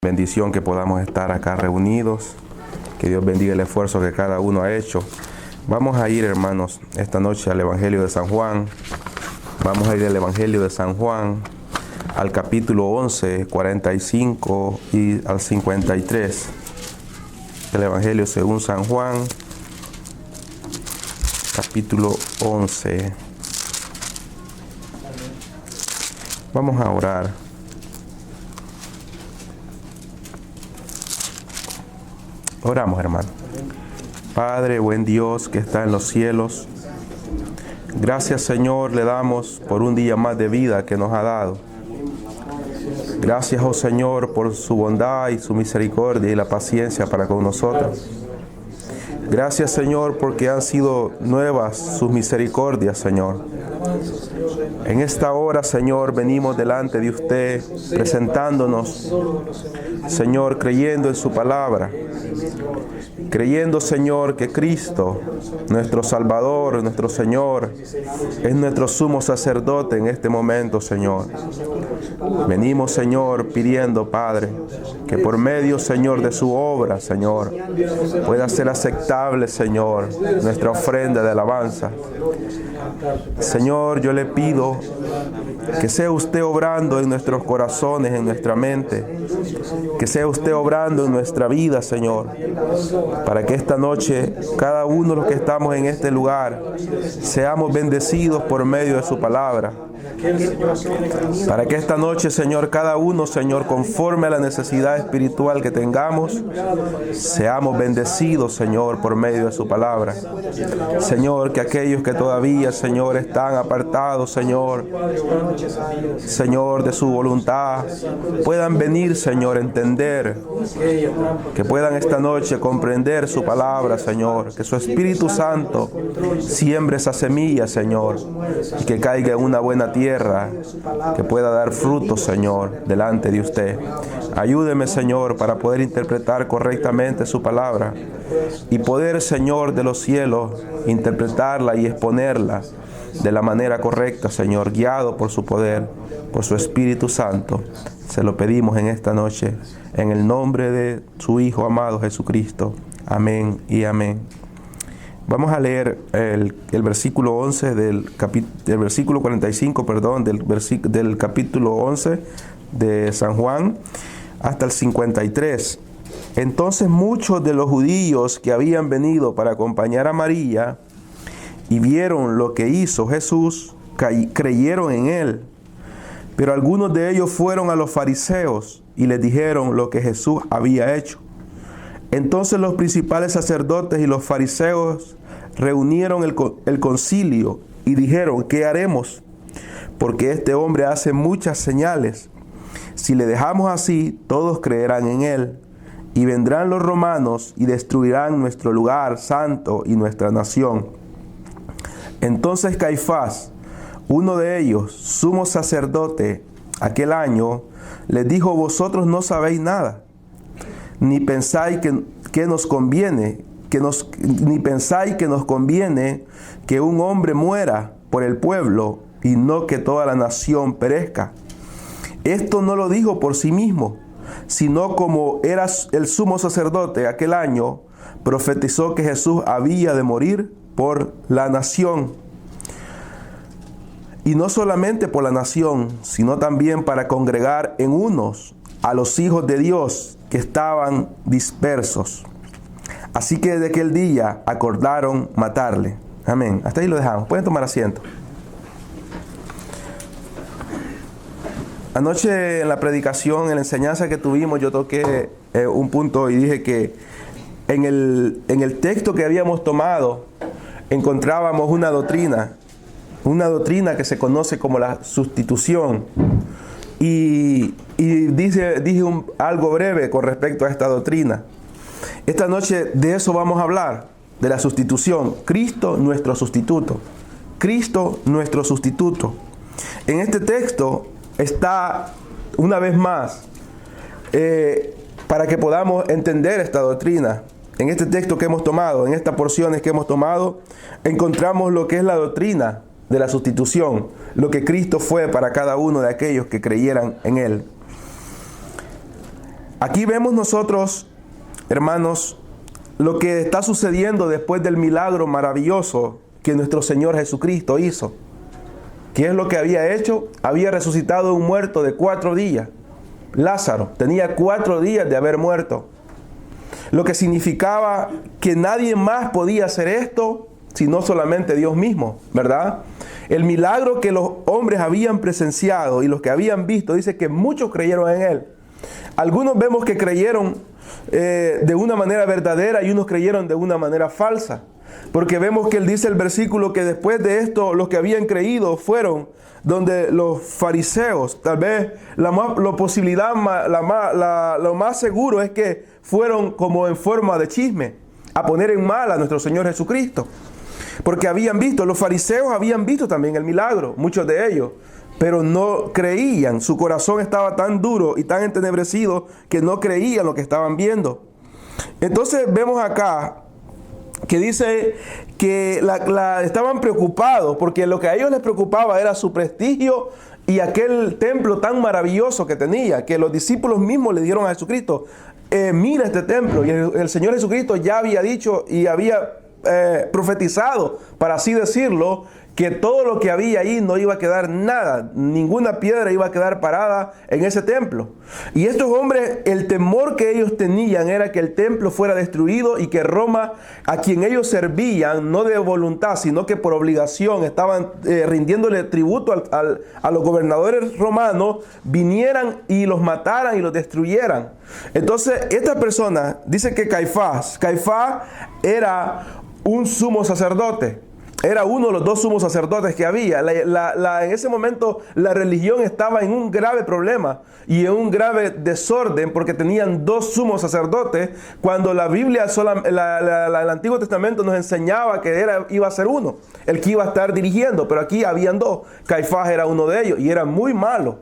Bendición que podamos estar acá reunidos. Que Dios bendiga el esfuerzo que cada uno ha hecho. Vamos a ir, hermanos, esta noche al Evangelio de San Juan. Vamos a ir al Evangelio de San Juan, al capítulo 11, 45 y al 53. El Evangelio según San Juan, capítulo 11. Vamos a orar. Oramos, hermano. Padre, buen Dios que está en los cielos, gracias, Señor, le damos por un día más de vida que nos ha dado. Gracias, oh Señor, por su bondad y su misericordia y la paciencia para con nosotros. Gracias, Señor, porque han sido nuevas sus misericordias, Señor. En esta hora, Señor, venimos delante de usted, presentándonos, Señor, creyendo en su palabra. Creyendo, Señor, que Cristo, nuestro Salvador, nuestro Señor, es nuestro sumo sacerdote en este momento, Señor. Venimos, Señor, pidiendo, Padre, que por medio, Señor, de su obra, Señor, pueda ser aceptable, Señor, nuestra ofrenda de alabanza. Señor, yo le pido que sea usted obrando en nuestros corazones, en nuestra mente, que sea usted obrando en nuestra vida, Señor, para que esta noche, cada uno de los que estamos en este lugar, seamos bendecidos por medio de su palabra. Para que esta noche, Señor, cada uno, Señor, conforme a la necesidad espiritual que tengamos, seamos bendecidos, Señor, por medio de su palabra. Señor, que aquellos que todavía, Señor, están apartados, Señor, Señor, de su voluntad, puedan venir, Señor, a entender, que puedan esta noche comprender su palabra, Señor, que su Espíritu Santo siembre esa semilla, Señor, y que caiga en una buena tierra, que pueda dar fruto, Señor, delante de usted. Ayúdeme, Señor, para poder interpretar correctamente su palabra y poder, Señor, de los cielos, interpretarla y exponerla de la manera correcta, Señor, guiado por su poder, por su Espíritu Santo. Se lo pedimos en esta noche, en el nombre de su Hijo amado Jesucristo. Amén y amén. Vamos a leer el versículo 11 del versículo 45, perdón, del capítulo 11 de San Juan hasta el 53. Entonces muchos de los judíos que habían venido para acompañar a María y vieron lo que hizo Jesús, creyeron en él. Pero algunos de ellos fueron a los fariseos y les dijeron lo que Jesús había hecho. Entonces los principales sacerdotes y los fariseos reunieron el concilio y dijeron: ¿qué haremos? Porque este hombre hace muchas señales. Si le dejamos así, todos creerán en él. Y vendrán los romanos y destruirán nuestro lugar santo y nuestra nación. Entonces Caifás, uno de ellos, sumo sacerdote, aquel año, les dijo: vosotros no sabéis nada, ni pensáis que nos conviene que un hombre muera por el pueblo y no que toda la nación perezca. Esto no lo dijo por sí mismo, sino como era el sumo sacerdote aquel año, profetizó que Jesús había de morir por la nación. Y no solamente por la nación, sino también para congregar en unos a los hijos de Dios que estaban dispersos. Así que desde aquel día acordaron matarle. Amén. Hasta ahí lo dejamos. Pueden tomar asiento. Anoche en la predicación, en la enseñanza que tuvimos, yo toqué un punto y dije que en el texto que habíamos tomado encontrábamos una doctrina que se conoce como la sustitución. Y dije algo breve con respecto a esta doctrina. Esta noche de eso vamos a hablar, de la sustitución. Cristo nuestro sustituto. Cristo nuestro sustituto. En este texto está, una vez más, para que podamos entender esta doctrina. En este texto que hemos tomado, en estas porciones que hemos tomado, encontramos lo que es la doctrina de la sustitución, lo que Cristo fue para cada uno de aquellos que creyeran en Él. Aquí vemos nosotros, hermanos, lo que está sucediendo después del milagro maravilloso que nuestro Señor Jesucristo hizo. ¿Qué es lo que había hecho? Había resucitado un muerto de 4 días. Lázaro tenía 4 días de haber muerto. Lo que significaba que nadie más podía hacer esto, sino solamente Dios mismo, ¿verdad? El milagro que los hombres habían presenciado y los que habían visto, dice que muchos creyeron en él. Algunos vemos que creyeron de una manera verdadera y unos creyeron de una manera falsa. Porque vemos que él dice el versículo que después de esto los que habían creído fueron donde los fariseos, tal vez lo más seguro es que fueron como en forma de chisme, a poner en mal a nuestro Señor Jesucristo. Porque habían visto, los fariseos habían visto también el milagro, muchos de ellos, pero no creían. Su corazón estaba tan duro y tan entenebrecido que no creían lo que estaban viendo. Entonces vemos acá que dice que estaban preocupados porque lo que a ellos les preocupaba era su prestigio y aquel templo tan maravilloso que tenía, que los discípulos mismos le dijeron a Jesucristo, mira este templo. Y el Señor Jesucristo ya había dicho y había profetizado, para así decirlo, que todo lo que había ahí no iba a quedar nada, ninguna piedra iba a quedar parada en ese templo. Y estos hombres, el temor que ellos tenían era que el templo fuera destruido y que Roma, a quien ellos servían, no de voluntad, sino que por obligación, estaban rindiéndole tributo a los gobernadores romanos, vinieran y los mataran y los destruyeran. Entonces, esta persona dice que Caifás era un sumo sacerdote. Era uno de los 2 sumos sacerdotes que había. En ese momento la religión estaba en un grave problema y en un grave desorden porque tenían 2 sumos sacerdotes, cuando la Biblia, el Antiguo Testamento nos enseñaba que iba a ser uno, el que iba a estar dirigiendo, pero aquí habían 2. Caifás era uno de ellos y era muy malo.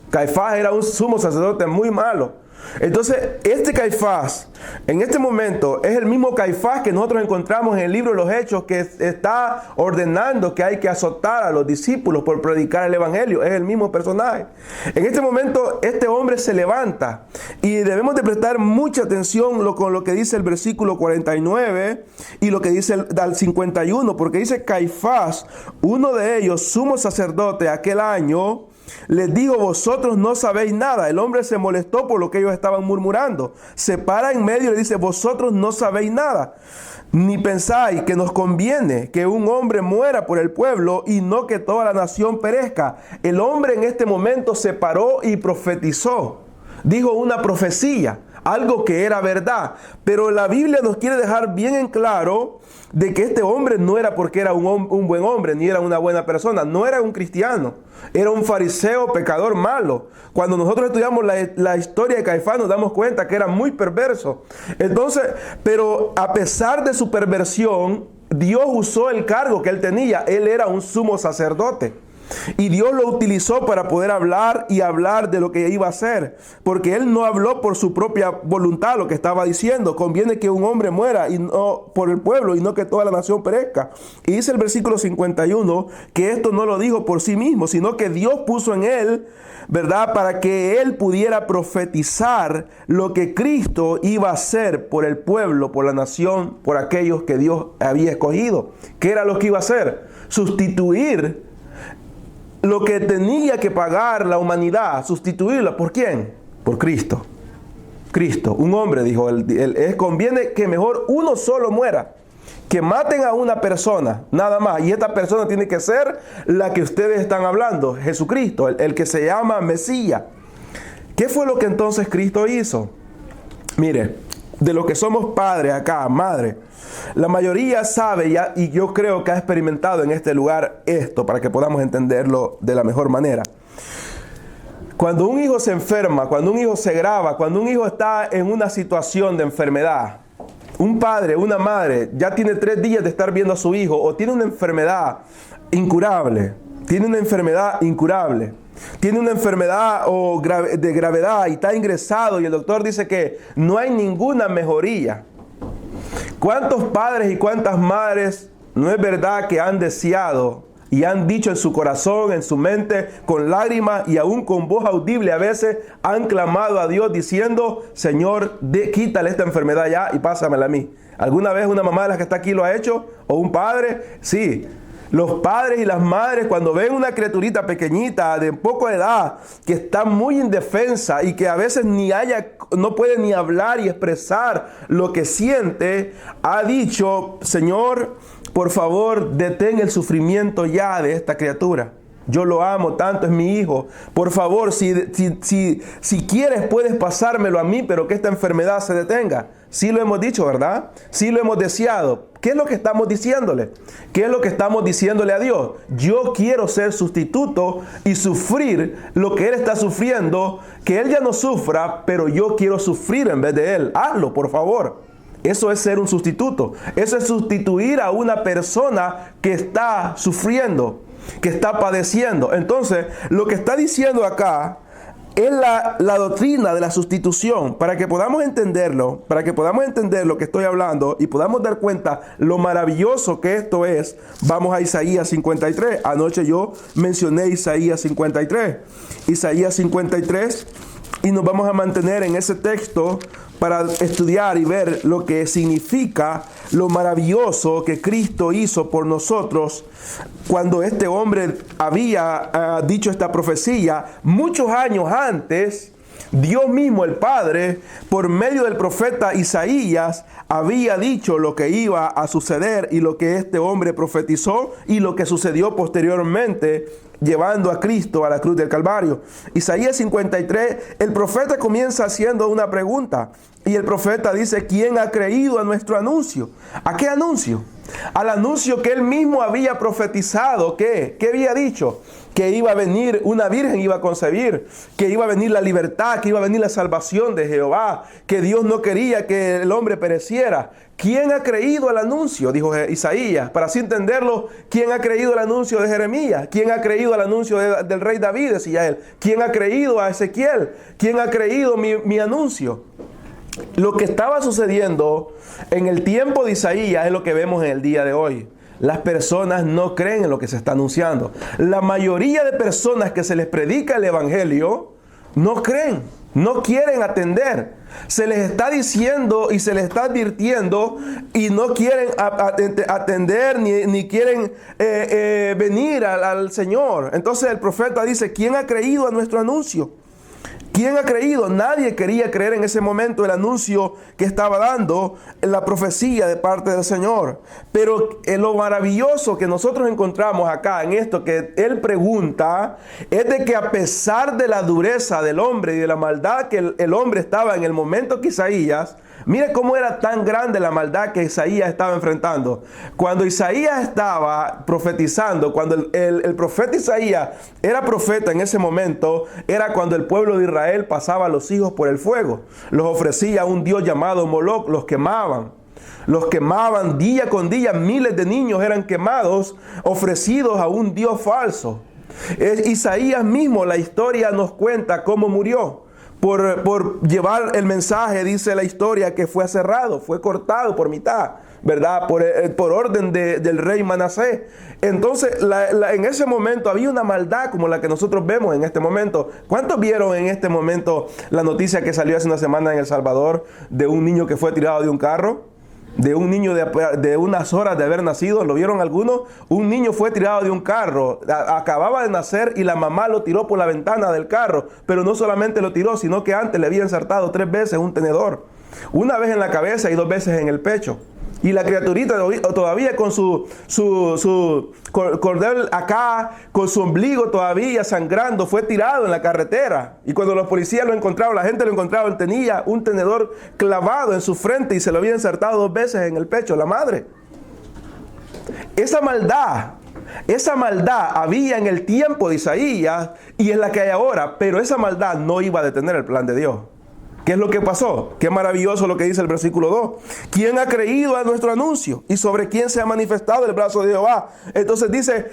Caifás era un sumo sacerdote muy malo. Entonces, este Caifás, en este momento, es el mismo Caifás que nosotros encontramos en el libro de los Hechos, que está ordenando que hay que azotar a los discípulos por predicar el Evangelio. Es el mismo personaje. En este momento, este hombre se levanta y debemos de prestar mucha atención con lo que dice el versículo 49 y lo que dice al 51, porque dice Caifás, uno de ellos, sumo sacerdote aquel año, les dijo, vosotros no sabéis nada. El hombre se molestó por lo que ellos estaban murmurando. Se para en medio y le dice, vosotros no sabéis nada, ni pensáis que nos conviene que un hombre muera por el pueblo y no que toda la nación perezca. El hombre en este momento se paró y profetizó. Dijo una profecía, algo que era verdad. Pero la Biblia nos quiere dejar bien en claro de que este hombre no era porque era un buen hombre, ni era una buena persona, no era un cristiano, era un fariseo pecador malo. Cuando nosotros estudiamos la historia de Caifás nos damos cuenta que era muy perverso. Entonces, pero a pesar de su perversión, Dios usó el cargo que él tenía. Él era un sumo sacerdote. Y Dios lo utilizó para poder hablar y hablar de lo que iba a hacer, porque él no habló por su propia voluntad lo que estaba diciendo. Conviene que un hombre muera y no por el pueblo y no que toda la nación perezca. Y dice el versículo 51 que esto no lo dijo por sí mismo, sino que Dios puso en él, ¿verdad?, para que él pudiera profetizar lo que Cristo iba a hacer por el pueblo, por la nación, por aquellos que Dios había escogido. ¿Qué era lo que iba a hacer? Sustituir lo que tenía que pagar la humanidad, sustituirla. ¿Por quién? Por Cristo. Cristo, un hombre, dijo él, conviene que mejor uno solo muera, que maten a una persona, nada más. Y esta persona tiene que ser la que ustedes están hablando, Jesucristo, el que se llama Mesías. ¿Qué fue lo que entonces Cristo hizo? Mire, de los que somos padres acá, madre, la mayoría sabe ya, y yo creo que ha experimentado en este lugar esto, para que podamos entenderlo de la mejor manera. Cuando un hijo se enferma, cuando un hijo se grava, cuando un hijo está en una situación de enfermedad, un padre, una madre, ya tiene 3 días de estar viendo a su hijo, o tiene una enfermedad incurable, tiene una enfermedad de gravedad y está ingresado y el doctor dice que no hay ninguna mejoría. ¿Cuántos padres y cuántas madres no es verdad que han deseado Y han dicho en su corazón, en su mente, con lágrimas y aún con voz audible a veces, han clamado a Dios diciendo: Señor, quítale esta enfermedad ya y pásamela a mí. ¿Alguna vez una mamá de las que está aquí lo ha hecho? ¿O un padre? Sí. Los padres y las madres, cuando ven una criaturita pequeñita de poca edad que está muy indefensa y que a veces no puede ni hablar y expresar lo que siente, ha dicho: Señor, por favor, detén el sufrimiento ya de esta criatura. Yo lo amo tanto, es mi hijo. Por favor, si quieres, puedes pasármelo a mí, pero que esta enfermedad se detenga. Sí lo hemos dicho, ¿verdad? Sí lo hemos deseado. ¿Qué es lo que estamos diciéndole? ¿Qué es lo que estamos diciéndole a Dios? Yo quiero ser sustituto y sufrir lo que Él está sufriendo, que Él ya no sufra, pero yo quiero sufrir en vez de Él. Hazlo, por favor. Eso es ser un sustituto. Eso es sustituir a una persona que está sufriendo, que está padeciendo. Entonces, lo que está diciendo acá es la doctrina de la sustitución. Para que podamos entenderlo, para que podamos entender lo que estoy hablando y podamos dar cuenta lo maravilloso que esto es, vamos a Isaías 53. Anoche yo mencioné Isaías 53. Isaías 53, y nos vamos a mantener en ese texto para estudiar y ver lo que significa lo maravilloso que Cristo hizo por nosotros cuando este hombre había dicho esta profecía muchos años antes. Dios mismo, el Padre, por medio del profeta Isaías, había dicho lo que iba a suceder y lo que este hombre profetizó y lo que sucedió posteriormente, llevando a Cristo a la cruz del Calvario. Isaías 53, el profeta comienza haciendo una pregunta. Y el profeta dice: ¿quién ha creído a nuestro anuncio? ¿A qué anuncio? Al anuncio que él mismo había profetizado. ¿Qué había dicho? Que iba a venir una virgen, iba a concebir, que iba a venir la libertad, que iba a venir la salvación de Jehová, que Dios no quería que el hombre pereciera. ¿Quién ha creído al anuncio? Dijo Isaías. Para así entenderlo, ¿quién ha creído al anuncio de Jeremías? ¿Quién ha creído al anuncio del rey David? Decía él. ¿Quién ha creído a Ezequiel? ¿Quién ha creído mi anuncio? Lo que estaba sucediendo en el tiempo de Isaías es lo que vemos en el día de hoy. Las personas no creen en lo que se está anunciando. La mayoría de personas que se les predica el evangelio no creen, no quieren atender. Se les está diciendo y se les está advirtiendo y no quieren atender ni quieren venir al Señor. Entonces el profeta dice: ¿quién ha creído a nuestro anuncio? ¿Quién ha creído? Nadie quería creer en ese momento el anuncio que estaba dando, la profecía de parte del Señor. Pero lo maravilloso que nosotros encontramos acá en esto que Él pregunta es de que a pesar de la dureza del hombre y de la maldad que el hombre estaba en el momento que Isaías, mire cómo era tan grande la maldad que Isaías estaba enfrentando. Cuando Isaías estaba profetizando, cuando el profeta Isaías era profeta en ese momento, era cuando el pueblo de Israel pasaba a los hijos por el fuego. Los ofrecía a un dios llamado Moloc, los quemaban. Los quemaban día con día, miles de niños eran quemados, ofrecidos a un dios falso. Isaías mismo, la historia nos cuenta cómo murió. Por llevar el mensaje, dice la historia, que fue aserrado, fue cortado por mitad, ¿verdad? Por orden del rey Manasés. Entonces, en ese momento había una maldad como la que nosotros vemos en este momento. ¿Cuántos vieron en este momento la noticia que salió hace una semana en El Salvador de un niño que fue tirado de un carro? De un niño de unas horas de haber nacido, ¿lo vieron algunos? Un niño fue tirado de un carro, acababa de nacer y la mamá lo tiró por la ventana del carro, pero no solamente lo tiró, sino que antes le había ensartado 3 veces un tenedor, una vez en la cabeza y 2 veces en el pecho. Y la criaturita todavía con su cordel acá, con su ombligo todavía sangrando, fue tirado en la carretera. Y cuando los policías lo encontraron, la gente lo encontraron, tenía un tenedor clavado en su frente y se lo había insertado 2 veces en el pecho, la madre. Esa maldad había en el tiempo de Isaías y es la que hay ahora, pero esa maldad no iba a detener el plan de Dios. ¿Qué es lo que pasó? Qué maravilloso lo que dice el versículo 2. ¿Quién ha creído a nuestro anuncio? ¿Y sobre quién se ha manifestado el brazo de Jehová? Entonces dice,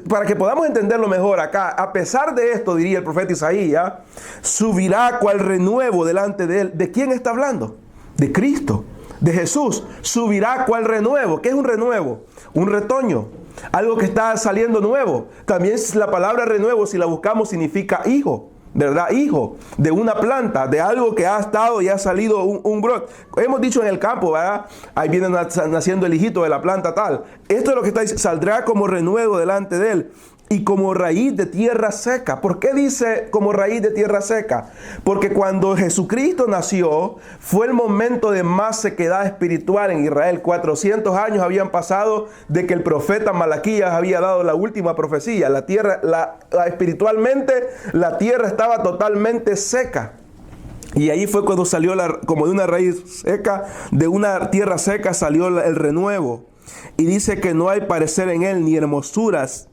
para que podamos entenderlo mejor acá, a pesar de esto, diría el profeta Isaías, subirá cual renuevo delante de él. ¿De quién está hablando? De Cristo. de Jesús, subirá ¿cuál renuevo? ¿Qué es un renuevo? Un retoño, algo que está saliendo nuevo. También la palabra renuevo, si la buscamos, significa hijo, ¿verdad? Hijo de una planta, de algo que ha estado y ha salido un brote. Hemos dicho en el campo, ¿verdad? Ahí viene naciendo el hijito de la planta tal. Esto es lo que está diciendo, saldrá como renuevo delante de él. Y como raíz de tierra seca. ¿Por qué dice como raíz de tierra seca? Porque cuando Jesucristo nació, fue el momento de más sequedad espiritual en Israel. 400 años habían pasado de que el profeta Malaquías había dado la última profecía. La tierra, espiritualmente, la tierra estaba totalmente seca. Y ahí fue cuando salió, como de una raíz seca, de una tierra seca salió el renuevo. Y dice que no hay parecer en él ni hermosuras.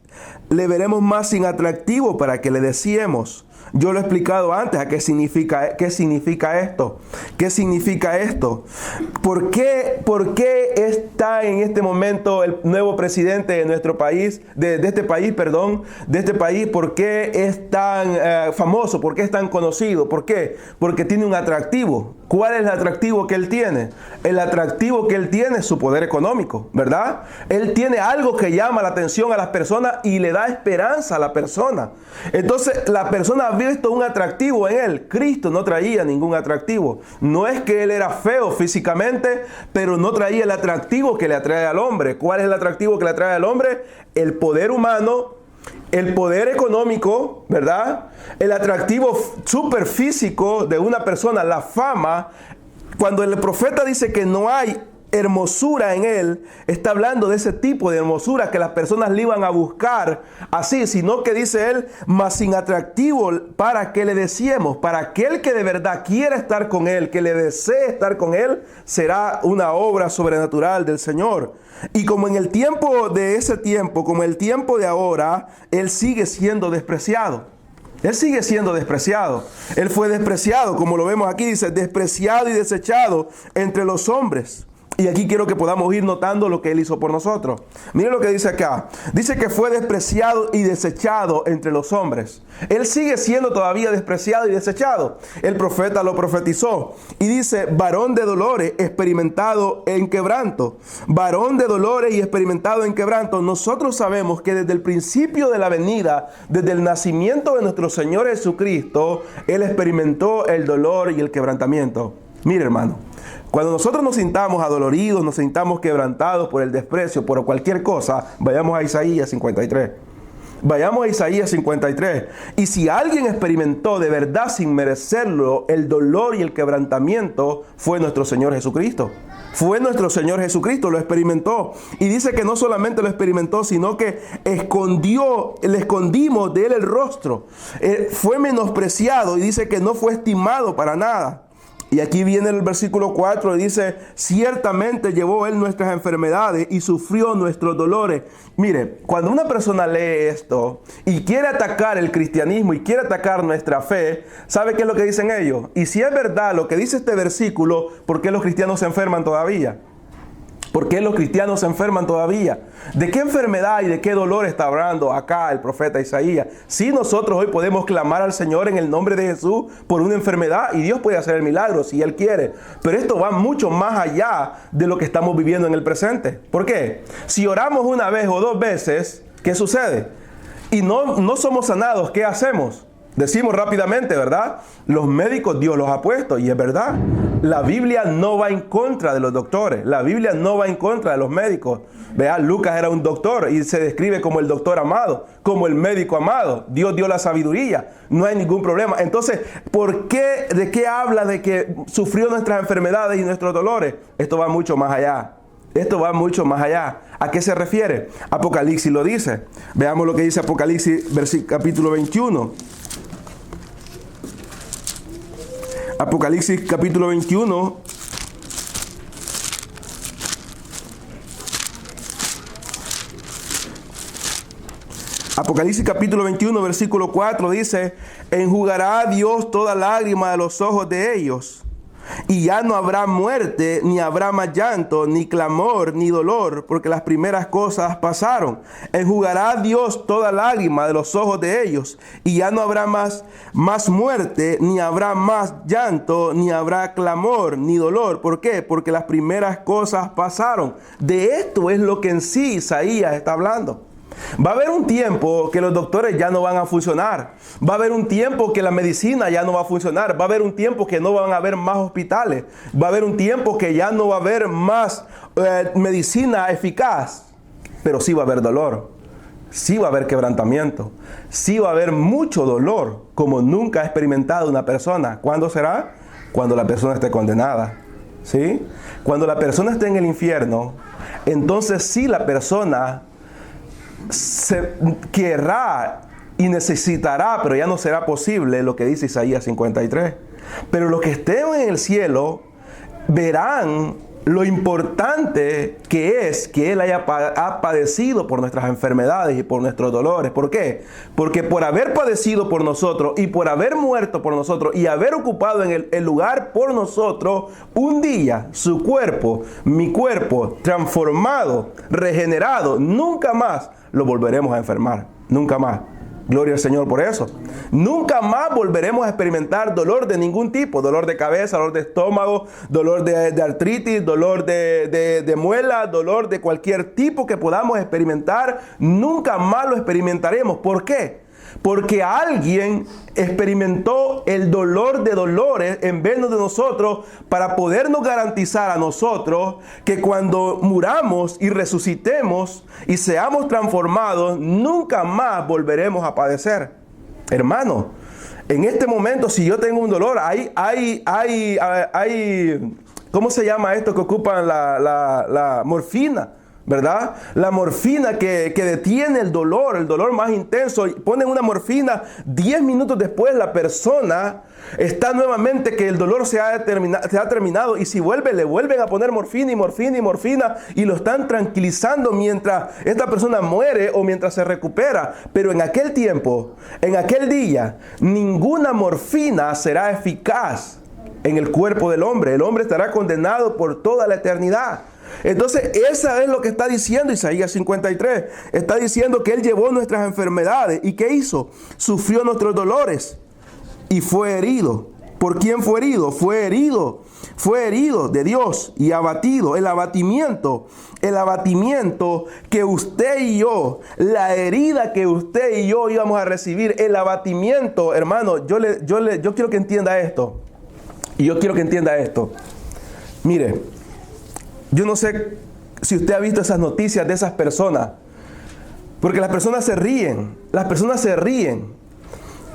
Le veremos más sin atractivo para que le deseemos. Yo lo he explicado antes a qué significa esto. ¿Qué significa esto? ¿Por qué está en este momento el nuevo presidente de nuestro país, de este país? ¿Por qué es tan famoso? ¿Por qué es tan conocido? ¿Por qué? Porque tiene un atractivo. ¿Cuál es el atractivo que él tiene? El atractivo que él tiene es su poder económico, ¿verdad? Él tiene algo que llama la atención a las personas y le da esperanza a la persona. Entonces, la persona ha visto un atractivo en él. Cristo no traía ningún atractivo. No es que él era feo físicamente, pero no traía el atractivo que le atrae al hombre. ¿Cuál es el atractivo que le atrae al hombre? El poder humano, el poder económico, ¿verdad? El atractivo superfísico de una persona, la fama. Cuando el profeta dice que no hay hermosura en él, está hablando de ese tipo de hermosura que las personas le iban a buscar así, sino que dice él, más sin atractivo para que le deseemos. Para aquel que de verdad quiera estar con él, que le desee estar con él, será una obra sobrenatural del Señor. Y como en el tiempo de ese tiempo, como el tiempo de ahora, él sigue siendo despreciado. Él sigue siendo despreciado. Él fue despreciado, como lo vemos aquí, dice, despreciado y desechado entre los hombres. Y aquí quiero que podamos ir notando lo que Él hizo por nosotros. Miren lo que dice acá. Dice que fue despreciado y desechado entre los hombres. Él sigue siendo todavía despreciado y desechado. El profeta lo profetizó. Y dice, varón de dolores, experimentado en quebranto. Varón de dolores y experimentado en quebranto. Nosotros sabemos que desde el principio de la venida, desde el nacimiento de nuestro Señor Jesucristo, Él experimentó el dolor y el quebrantamiento. Mire, hermano. Cuando nosotros nos sintamos adoloridos, nos sintamos quebrantados por el desprecio, por cualquier cosa, vayamos a Isaías 53. Vayamos a Isaías 53. Y si alguien experimentó de verdad sin merecerlo el dolor y el quebrantamiento, fue nuestro Señor Jesucristo. Fue nuestro Señor Jesucristo, lo experimentó. Y dice que no solamente lo experimentó, sino que le escondimos de él el rostro. Fue menospreciado y dice que no fue estimado para nada. Y aquí viene el versículo 4 y dice, ciertamente llevó él nuestras enfermedades y sufrió nuestros dolores. Mire, cuando una persona lee esto y quiere atacar el cristianismo y quiere atacar nuestra fe, ¿sabe qué es lo que dicen ellos? Y si es verdad lo que dice este versículo, ¿por qué los cristianos se enferman todavía? ¿Por qué los cristianos se enferman todavía? ¿De qué enfermedad y de qué dolor está hablando acá el profeta Isaías? Si nosotros hoy podemos clamar al Señor en el nombre de Jesús por una enfermedad y Dios puede hacer el milagro si Él quiere. Pero esto va mucho más allá de lo que estamos viviendo en el presente. ¿Por qué? Si oramos una vez o dos veces, ¿qué sucede? Y no somos sanados, ¿qué hacemos? Decimos rápidamente, ¿verdad? Los médicos Dios los ha puesto, y es verdad. La Biblia no va en contra de los doctores. La Biblia no va en contra de los médicos. Vean, Lucas era un doctor y se describe como el doctor amado, como el médico amado. Dios dio la sabiduría. No hay ningún problema. Entonces, ¿de qué habla de que sufrió nuestras enfermedades y nuestros dolores? Esto va mucho más allá. Esto va mucho más allá. ¿A qué se refiere? Apocalipsis lo dice. Veamos lo que dice Apocalipsis, capítulo 21. Apocalipsis capítulo 21. Apocalipsis capítulo 21, versículo 4 dice, enjugará a Dios toda lágrima de los ojos de ellos, Y ya no habrá muerte, ni habrá más llanto, ni clamor, ni dolor, porque las primeras cosas pasaron. Enjugará Dios toda lágrima de los ojos de ellos, y ya no habrá más muerte, ni habrá más llanto, ni habrá clamor, ni dolor. ¿Por qué? Porque las primeras cosas pasaron. De esto es lo que en sí Isaías está hablando. Va a haber un tiempo que los doctores ya no van a funcionar. Va a haber un tiempo que la medicina ya no va a funcionar. Va a haber un tiempo que no van a haber más hospitales. Va a haber un tiempo que ya no va a haber más medicina eficaz. Pero sí va a haber dolor. Sí va a haber quebrantamiento. Sí va a haber mucho dolor como nunca ha experimentado una persona. ¿Cuándo será? Cuando la persona esté condenada. ¿Sí? Cuando la persona esté en el infierno, entonces sí la persona se querrá y necesitará, pero ya no será posible lo que dice Isaías 53. Pero los que estén en el cielo verán lo importante que es que Él ha padecido por nuestras enfermedades y por nuestros dolores. ¿Por qué? Porque por haber padecido por nosotros y por haber muerto por nosotros y haber ocupado en el lugar por nosotros, un día su cuerpo, mi cuerpo, transformado, regenerado, nunca más lo volveremos a enfermar. Nunca más. Gloria al Señor por eso. Nunca más volveremos a experimentar dolor de ningún tipo. Dolor de cabeza, dolor de estómago, dolor de artritis, dolor de muela, dolor de cualquier tipo que podamos experimentar. Nunca más lo experimentaremos. ¿Por qué? Porque alguien experimentó el dolor de dolores en vez de nosotros para podernos garantizar a nosotros que cuando muramos y resucitemos y seamos transformados, nunca más volveremos a padecer. Hermano, en este momento, si yo tengo un dolor, hay ¿cómo se llama esto que ocupan la morfina? ¿Verdad? La morfina que detiene el dolor más intenso. Ponen una morfina, 10 minutos después la persona está nuevamente que el dolor se ha terminado, y si le vuelven a poner morfina y morfina y morfina y lo están tranquilizando mientras esta persona muere o mientras se recupera. Pero en aquel tiempo, en aquel día, ninguna morfina será eficaz en el cuerpo del hombre. El hombre estará condenado por toda la eternidad. Entonces, esa es lo que está diciendo Isaías 53. Está diciendo que Él llevó nuestras enfermedades. ¿Y qué hizo? Sufrió nuestros dolores y fue herido. ¿Por quién fue herido? Fue herido de Dios y abatido. El abatimiento que usted y yo, la herida que usted y yo íbamos a recibir, el abatimiento, hermano, yo quiero que entienda esto. Y yo quiero que entienda esto. Mire, yo no sé si usted ha visto esas noticias de esas personas, porque las personas se ríen.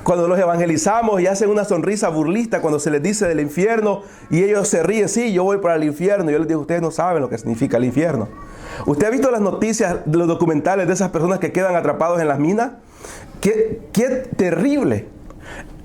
Cuando los evangelizamos y hacen una sonrisa burlista cuando se les dice del infierno, y ellos se ríen. Sí, yo voy para el infierno. Yo les digo, ustedes no saben lo que significa el infierno. ¿Usted ha visto las noticias, los documentales de esas personas que quedan atrapados en las minas? ¡Qué terrible!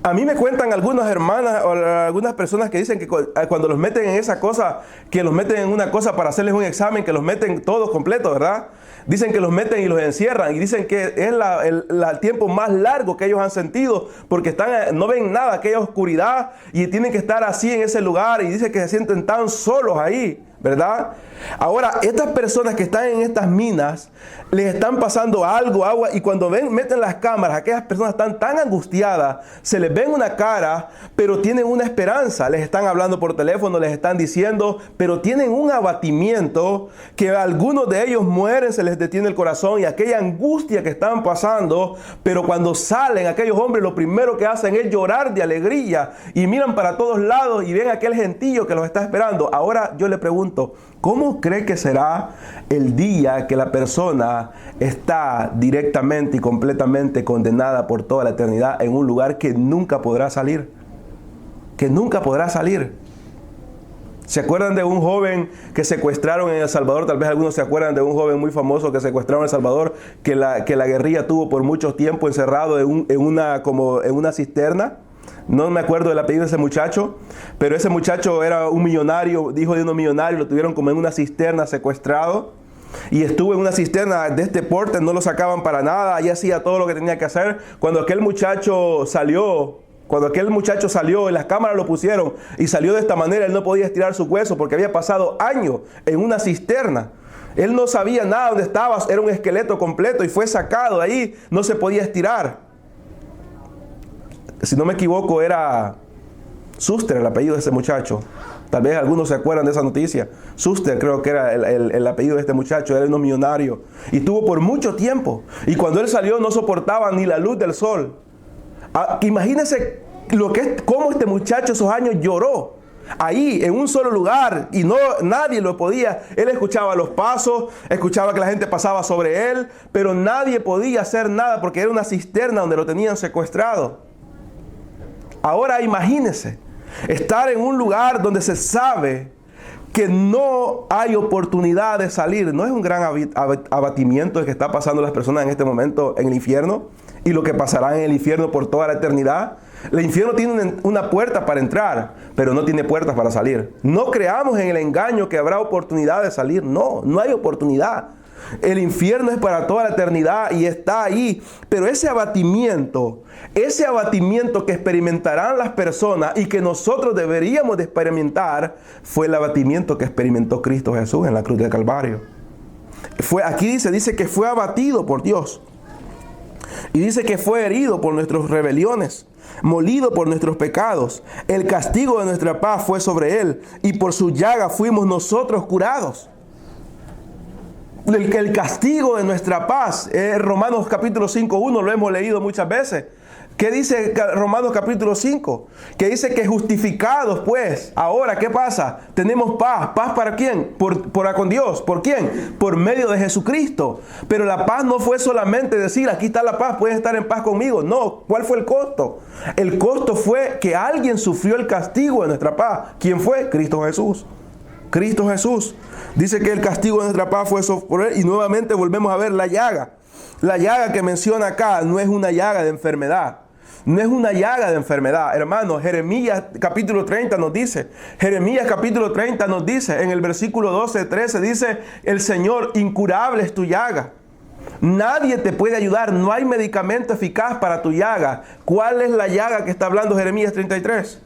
A mí me cuentan algunas hermanas o algunas personas que dicen que cuando los meten en esa cosa, que los meten en una cosa para hacerles un examen, que los meten todos completos, ¿verdad? Dicen que los meten y los encierran, y dicen que es el tiempo más largo que ellos han sentido, porque no ven nada, aquella oscuridad, y tienen que estar así en ese lugar, y dicen que se sienten tan solos ahí, ¿verdad? Ahora, estas personas que están en estas minas, les están pasando agua, y cuando meten las cámaras, aquellas personas están tan angustiadas, se les ven una cara, pero tienen una esperanza. Les están hablando por teléfono, les están diciendo, pero tienen un abatimiento que algunos de ellos mueren, se les detiene el corazón, y aquella angustia que están pasando, pero cuando salen aquellos hombres, lo primero que hacen es llorar de alegría, y miran para todos lados y ven aquel gentío que los está esperando. Ahora yo le pregunto, ¿cómo cree que será el día que la persona está directamente y completamente condenada por toda la eternidad en un lugar que nunca podrá salir? Que nunca podrá salir. ¿Se acuerdan de un joven que secuestraron en El Salvador? Tal vez algunos se acuerdan de un joven muy famoso que secuestraron en El Salvador, que la guerrilla tuvo por mucho tiempo encerrado en una cisterna. No me acuerdo del apellido de ese muchacho, pero ese muchacho era un millonario, hijo de unos millonarios, lo tuvieron como en una cisterna secuestrado, y estuvo en una cisterna de este porte, no lo sacaban para nada, y hacía todo lo que tenía que hacer. Cuando aquel muchacho salió Cuando aquel muchacho salió, en las cámaras lo pusieron y salió de esta manera, él no podía estirar su hueso porque había pasado años en una cisterna. Él no sabía nada dónde estaba, era un esqueleto completo y fue sacado de ahí, no se podía estirar. Si no me equivoco, era Suster el apellido de ese muchacho. Tal vez algunos se acuerdan de esa noticia. Suster creo que era el apellido de este muchacho, era un millonario. Y estuvo por mucho tiempo. Y cuando él salió no soportaba ni la luz del sol. Imagínense cómo este muchacho esos años lloró. Ahí, en un solo lugar, y nadie lo podía. Él escuchaba los pasos, escuchaba que la gente pasaba sobre él, pero nadie podía hacer nada porque era una cisterna donde lo tenían secuestrado. Ahora imagínense, estar en un lugar donde se sabe que no hay oportunidad de salir. ¿No es un gran abatimiento el que está pasando las personas en este momento en el infierno? Y lo que pasará en el infierno por toda la eternidad. El infierno tiene una puerta para entrar, pero no tiene puertas para salir. No creamos en el engaño que habrá oportunidad de salir. No hay oportunidad. El infierno es para toda la eternidad y está ahí. Pero ese abatimiento que experimentarán las personas y que nosotros deberíamos de experimentar, fue el abatimiento que experimentó Cristo Jesús en la cruz del Calvario. Aquí dice que fue abatido por Dios. Y dice que fue herido por nuestras rebeliones, molido por nuestros pecados. El castigo de nuestra paz fue sobre él, y por su llaga fuimos nosotros curados. El castigo de nuestra paz, Romanos capítulo 5:1, lo hemos leído muchas veces. ¿Qué dice Romanos capítulo 5? Que dice que justificados, pues, ahora, ¿qué pasa? Tenemos paz. ¿Paz para quién? Con Dios. ¿Por quién? Por medio de Jesucristo. Pero la paz no fue solamente decir, aquí está la paz, puedes estar en paz conmigo. No, ¿cuál fue el costo? El costo fue que alguien sufrió el castigo de nuestra paz. ¿Quién fue? Cristo Jesús. Cristo Jesús. Dice que el castigo de nuestra paz fue sobre él, y nuevamente volvemos a ver la llaga. La llaga que menciona acá no es una llaga de enfermedad. No es una llaga de enfermedad, hermanos. Jeremías capítulo 30 nos dice, en el versículo 12, 13, dice, el Señor, incurable es tu llaga. Nadie te puede ayudar, no hay medicamento eficaz para tu llaga. ¿Cuál es la llaga que está hablando Jeremías 33?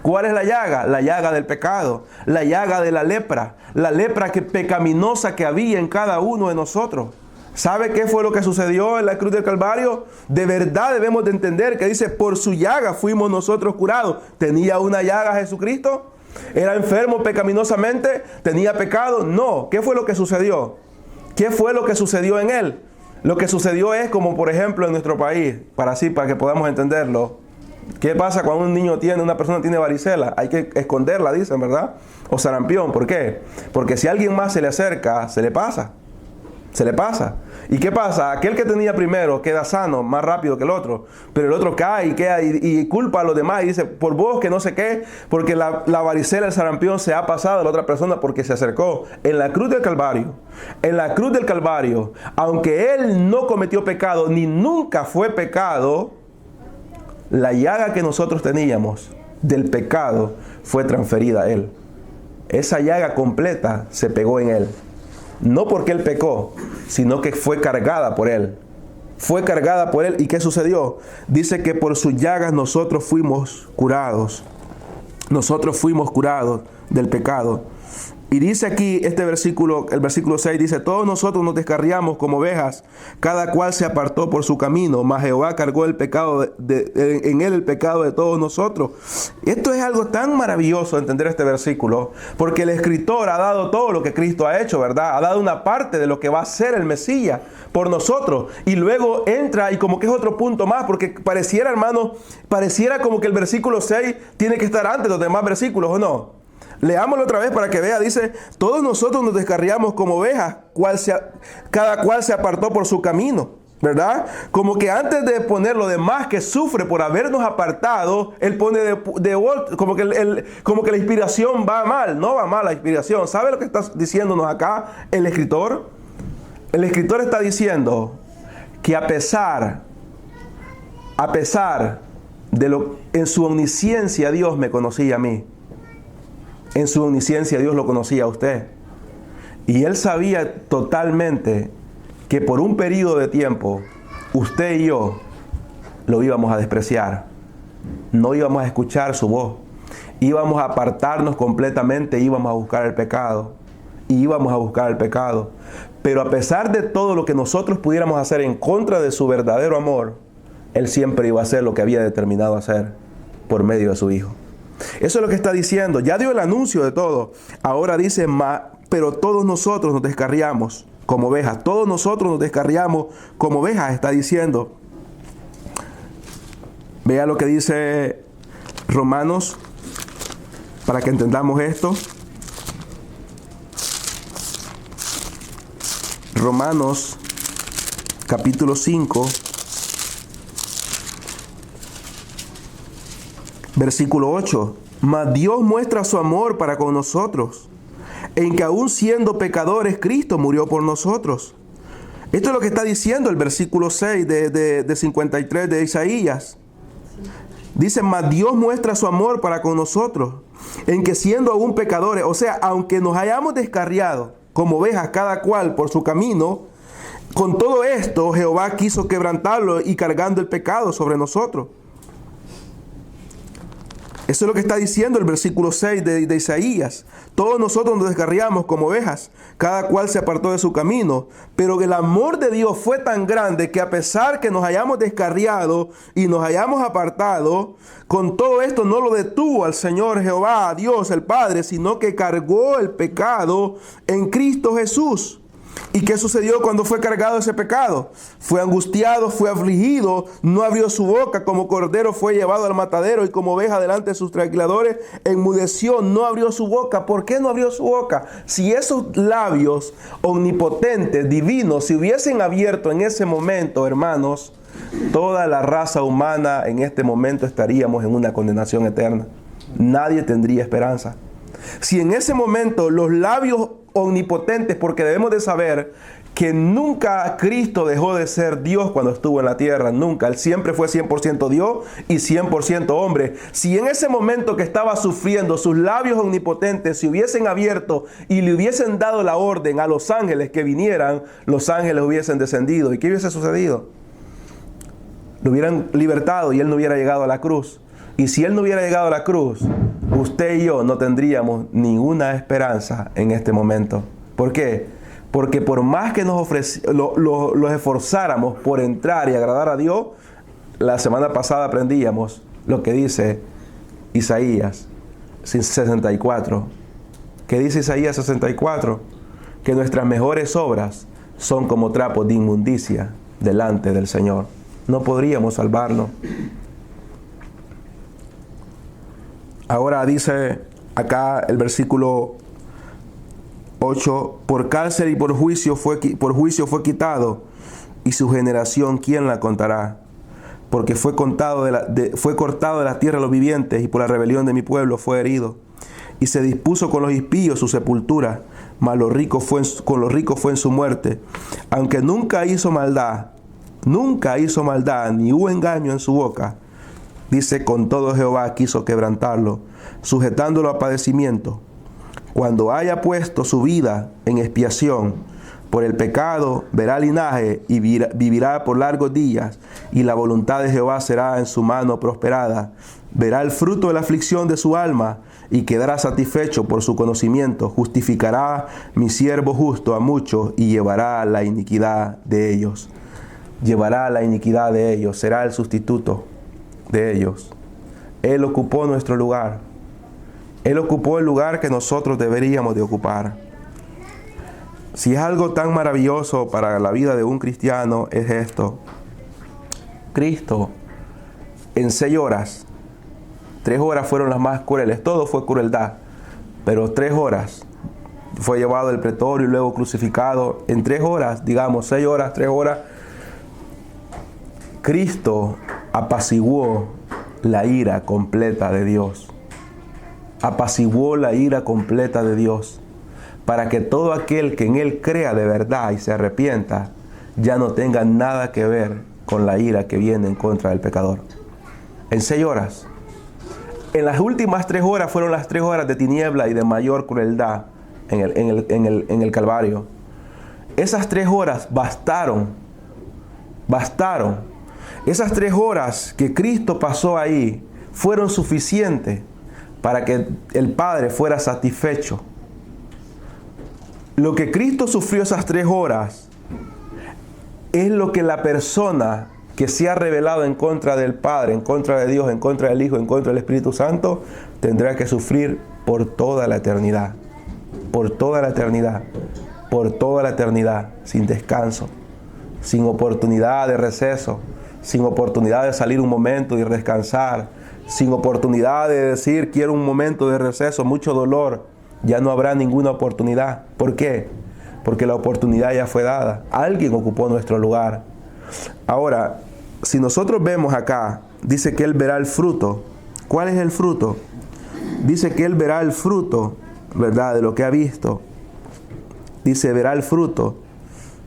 ¿Cuál es la llaga? La llaga del pecado, la llaga de la lepra pecaminosa que había en cada uno de nosotros. ¿Sabe qué fue lo que sucedió en la cruz del Calvario? De verdad debemos de entender que dice, por su llaga fuimos nosotros curados. ¿Tenía una llaga Jesucristo? ¿Era enfermo pecaminosamente? ¿Tenía pecado? No. ¿Qué fue lo que sucedió? ¿Qué fue lo que sucedió en él? Lo que sucedió es como, por ejemplo, en nuestro país, para que podamos entenderlo. ¿Qué pasa cuando una persona tiene varicela? Hay que esconderla, dicen, ¿verdad? O sarampión. ¿Por qué? Porque si alguien más se le acerca, se le pasa. ¿Y qué pasa? Aquel que tenía primero queda sano más rápido que el otro, pero el otro cae y culpa a los demás y dice, por vos que no sé qué, porque la varicela, el sarampión se ha pasado a la otra persona porque se acercó. En la cruz del Calvario, aunque él no cometió pecado ni nunca fue pecado, la llaga que nosotros teníamos del pecado fue transferida a él. Esa llaga completa se pegó en él. No porque él pecó, sino que fue cargada por él. Fue cargada por él. ¿Y qué sucedió? Dice que por sus llagas nosotros fuimos curados. Nosotros fuimos curados del pecado. Y dice aquí el versículo 6 dice, todos nosotros nos descarriamos como ovejas, cada cual se apartó por su camino, mas Jehová cargó el pecado en él el pecado de todos nosotros. Esto es algo tan maravilloso entender este versículo, porque el escritor ha dado todo lo que Cristo ha hecho, ¿verdad? Ha dado una parte de lo que va a ser el Mesías por nosotros, y luego entra y como que es otro punto más, porque pareciera, hermano, como que el versículo 6 tiene que estar antes de los demás versículos, ¿o no? Leámoslo otra vez para que vea. Dice, todos nosotros nos descarriamos como ovejas, cada cual se apartó por su camino, ¿verdad? Como que antes de poner lo demás que sufre por habernos apartado, él pone como que la inspiración va mal. No va mal la inspiración. ¿Sabe lo que está diciéndonos acá el escritor? El escritor está diciendo que a pesar de en su omnisciencia Dios me conocía a mí. En su omnisciencia Dios lo conocía a usted. Y Él sabía totalmente que por un periodo de tiempo usted y yo lo íbamos a despreciar. no íbamos a escuchar su voz. Íbamos a apartarnos completamente, íbamos a buscar el pecado. Íbamos a buscar el pecado. Pero a pesar de todo lo que nosotros pudiéramos hacer en contra de su verdadero amor, Él siempre iba a hacer lo que había determinado hacer por medio de su Hijo. Eso es lo que está diciendo. Ya dio el anuncio de todo. Ahora dice, pero todos nosotros nos descarriamos como ovejas. Todos nosotros nos descarriamos como ovejas, está diciendo. Vea lo que dice Romanos, para que entendamos esto. Romanos, capítulo 5, versículo 8. Mas Dios muestra su amor para con nosotros, en que aún siendo pecadores, Cristo murió por nosotros. Esto es lo que está diciendo el versículo 6 de 53 de Isaías. Dice, mas Dios muestra su amor para con nosotros, en que siendo aún pecadores, o sea, aunque nos hayamos descarriado como ovejas cada cual por su camino, con todo esto Jehová quiso quebrantarlo y cargando el pecado sobre nosotros. Eso es lo que está diciendo el versículo 6 de Isaías. Todos nosotros nos descarriamos como ovejas, cada cual se apartó de su camino, pero el amor de Dios fue tan grande que a pesar que nos hayamos descarriado y nos hayamos apartado, con todo esto no lo detuvo al Señor Jehová, a Dios el Padre, sino que cargó el pecado en Cristo Jesús. ¿Y qué sucedió cuando fue cargado ese pecado? Fue angustiado, fue afligido, no abrió su boca, como cordero fue llevado al matadero y como oveja delante de sus trasquiladores, enmudeció, no abrió su boca. ¿Por qué no abrió su boca? Si esos labios omnipotentes, divinos, se hubiesen abierto en ese momento, hermanos, toda la raza humana en este momento estaríamos en una condenación eterna. Nadie tendría esperanza. Si en ese momento los labios omnipotentes, porque debemos de saber que nunca Cristo dejó de ser Dios cuando estuvo en la tierra, nunca. Él siempre fue 100% Dios y 100% hombre. Si en ese momento que estaba sufriendo sus labios omnipotentes se hubiesen abierto y le hubiesen dado la orden a los ángeles que vinieran, los ángeles hubiesen descendido. ¿Y qué hubiese sucedido? Lo hubieran libertado y Él no hubiera llegado a la cruz. Y si Él no hubiera llegado a la cruz, usted y yo no tendríamos ninguna esperanza en este momento. ¿Por qué? Porque por más que nos los esforzáramos por entrar y agradar a Dios, la semana pasada aprendíamos lo que dice Isaías 64. ¿Qué dice Isaías 64? Que nuestras mejores obras son como trapos de inmundicia delante del Señor. No podríamos salvarnos. Ahora dice acá el versículo 8, por cárcel y por juicio fue quitado, y su generación, ¿quién la contará? Porque fue cortado de la tierra de los vivientes, y por la rebelión de mi pueblo fue herido. Y se dispuso con los impíos su sepultura, mas con los ricos fue en su muerte. Aunque nunca hizo maldad, ni hubo engaño en su boca. Dice, con todo Jehová quiso quebrantarlo, sujetándolo a padecimiento. Cuando haya puesto su vida en expiación por el pecado, verá linaje y vivirá por largos días, y la voluntad de Jehová será en su mano prosperada. Verá el fruto de la aflicción de su alma, y quedará satisfecho por su conocimiento. Justificará mi siervo justo a muchos, y llevará la iniquidad de ellos. Llevará la iniquidad de ellos, será el sustituto de ellos. Él ocupó nuestro lugar. Él ocupó el lugar que nosotros deberíamos de ocupar. Si es algo tan maravilloso para la vida de un cristiano, es esto. Cristo, en 6 horas, 3 horas fueron las más crueles. Todo fue crueldad, pero 3 horas fue llevado al pretorio y luego crucificado. En 3 horas, digamos 6 horas, 3 horas, Cristo apaciguó la ira completa de Dios. Apaciguó la ira completa de Dios, para que todo aquel que en Él crea de verdad y se arrepienta, ya no tenga nada que ver con la ira que viene en contra del pecador. En 6 horas. En las últimas 3 horas fueron las 3 horas de tiniebla y de mayor crueldad en el Calvario. Esas 3 horas bastaron. Esas 3 horas que Cristo pasó ahí fueron suficientes para que el Padre fuera satisfecho. Lo que Cristo sufrió esas 3 horas es lo que la persona que se ha rebelado en contra del Padre, en contra de Dios, en contra del Hijo, en contra del Espíritu Santo, tendrá que sufrir por toda la eternidad. Por toda la eternidad. Por toda la eternidad, sin descanso, sin oportunidad de receso, sin oportunidad de salir un momento y descansar, sin oportunidad de decir quiero un momento de receso, mucho dolor. Ya no habrá ninguna oportunidad. ¿Por qué? Porque la oportunidad ya fue dada. Alguien ocupó nuestro lugar. Ahora, si nosotros vemos acá, dice que Él verá el fruto. ¿Cuál es el fruto? Dice que Él verá el fruto, ¿verdad?, de lo que ha visto. Dice, verá el fruto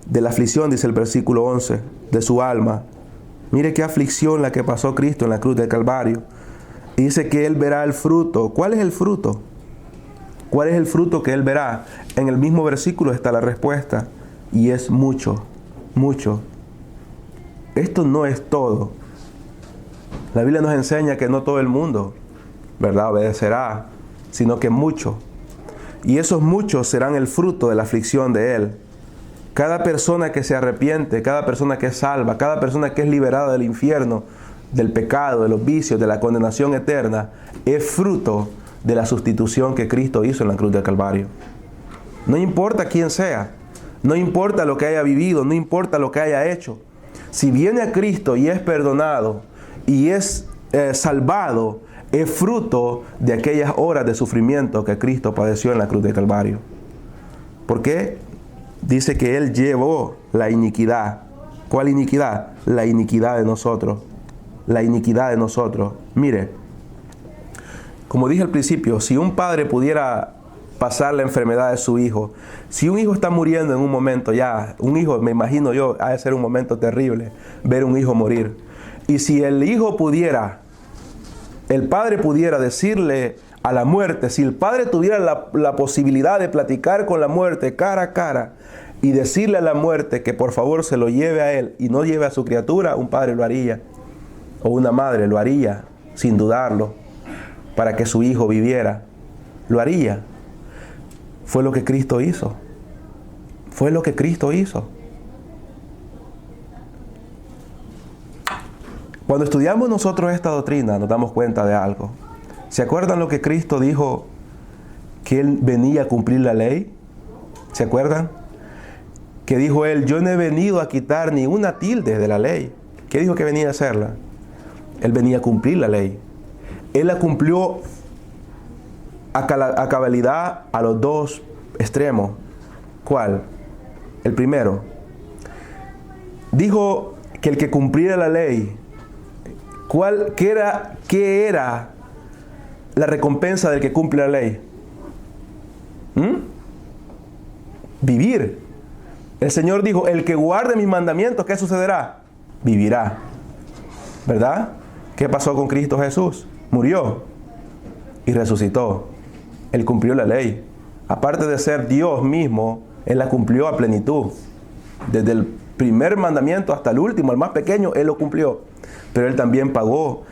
de la aflicción, dice el versículo 11, de su alma. Mire qué aflicción la que pasó Cristo en la cruz del Calvario. Y dice que Él verá el fruto. ¿Cuál es el fruto? ¿Cuál es el fruto que Él verá? En el mismo versículo está la respuesta. Y es mucho, mucho. Esto no es todo. La Biblia nos enseña que no todo el mundo, ¿verdad?, obedecerá, sino que mucho. Y esos muchos serán el fruto de la aflicción de Él. Cada persona que se arrepiente, cada persona que es salva, cada persona que es liberada del infierno, del pecado, de los vicios, de la condenación eterna, es fruto de la sustitución que Cristo hizo en la cruz del Calvario. No importa quién sea, no importa lo que haya vivido, no importa lo que haya hecho. Si viene a Cristo y es perdonado y es salvado, es fruto de aquellas horas de sufrimiento que Cristo padeció en la cruz del Calvario. ¿Por qué? Dice que Él llevó la iniquidad. ¿Cuál iniquidad? La iniquidad de nosotros. La iniquidad de nosotros. Mire, como dije al principio, si un padre pudiera pasar la enfermedad de su hijo, si un hijo está muriendo en un momento ya, un hijo, me imagino yo, ha de ser un momento terrible, ver un hijo morir. Y si el hijo pudiera, el padre pudiera decirle a la muerte, si el padre tuviera la posibilidad de platicar con la muerte cara a cara y decirle a la muerte que por favor se lo lleve a él y no lleve a su criatura, un padre lo haría. O una madre lo haría, sin dudarlo, para que su hijo viviera. Lo haría. Fue lo que Cristo hizo. Fue lo que Cristo hizo. Cuando estudiamos nosotros esta doctrina, nos damos cuenta de algo. ¿Se acuerdan lo que Cristo dijo? Que Él venía a cumplir la ley. ¿Se acuerdan? Que dijo Él, yo no he venido a quitar ni una tilde de la ley. ¿Qué dijo que venía a hacerla? Él venía a cumplir la ley. Él la cumplió a cabalidad a los dos extremos. ¿Cuál? El primero. Dijo que el que cumpliera la ley, ¿qué era la recompensa del que cumple la ley? Vivir. El Señor dijo, el que guarde mis mandamientos, ¿qué sucederá? Vivirá. ¿Verdad? ¿Qué pasó con Cristo Jesús? Murió y resucitó. Él cumplió la ley. Aparte de ser Dios mismo, Él la cumplió a plenitud. Desde el primer mandamiento hasta el último, el más pequeño, Él lo cumplió. Pero Él también pagó,